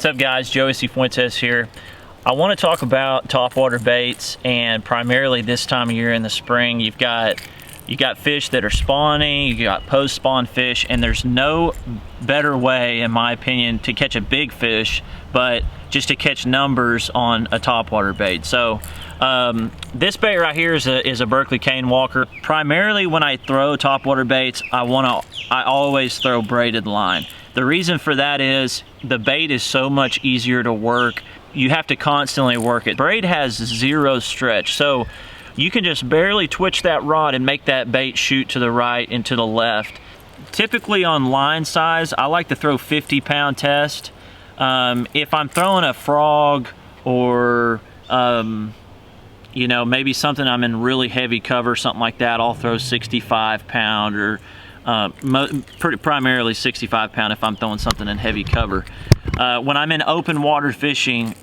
What's up guys, Joey Cifuentes here. I want to talk about topwater baits, and primarily this time of year in the spring. You got fish that are spawning, you got post-spawn fish, and there's no better way, in my opinion, to catch a big fish, but just to catch numbers on a topwater bait. So this bait right here is a Berkley cane walker. Primarily when I throw topwater baits, I always throw braided line. The reason for that is the bait is so much easier to work. You have to constantly work it. Braid has zero stretch, so you can just barely twitch that rod and make that bait shoot to the right and to the left. Typically on line size, I like to throw 50-pound test. If I'm throwing a frog or you know, maybe something I'm in really heavy cover, something like that, I'll throw 65-pound or primarily 65-pound if I'm throwing something in heavy cover. When I'm in open water fishing,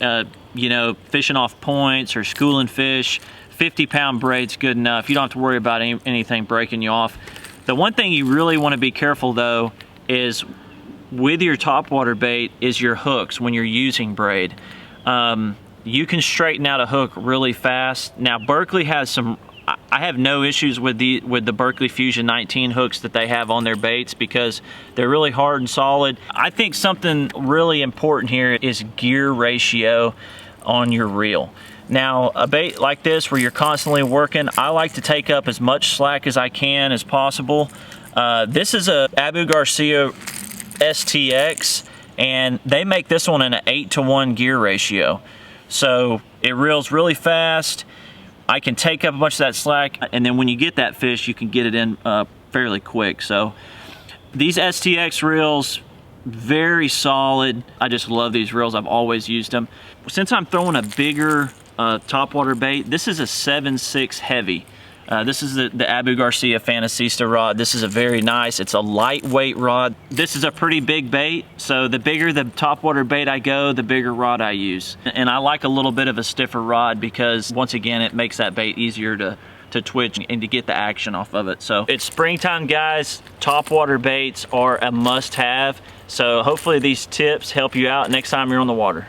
you know, fishing off points or schooling fish, 50-pound braid's good enough. You don't have to worry about anything breaking you off. The one thing you really want to be careful though is with your topwater bait is your hooks when you're using braid. You can straighten out a hook really fast. Now Berkley has some, I have no issues with the Berkley Fusion 19 hooks that they have on their baits because they're really hard and solid. I think something really important here is gear ratio on your reel. Now a bait like this where you're constantly working, I like to take up as much slack as I can as possible. This is a Garcia Stx, and they make this one in an 8-to-1 gear ratio. So it reels really fast. I can take up a bunch of that slack, and then when you get that fish, you can get it in fairly quick. So these STX reels, very solid. I just love these reels. I've always used them. Since I'm throwing a bigger topwater bait, this is a 7.6 heavy. This is the Garcia Fantasista rod. This is a very nice, it's a lightweight rod. This is a pretty big bait, so the bigger the topwater bait I go, the bigger rod I use. And I like a little bit of a stiffer rod because, once again, it makes that bait easier to twitch and to get the action off of it. So it's springtime, guys. Topwater baits are a must-have. So hopefully these tips help you out next time you're on the water.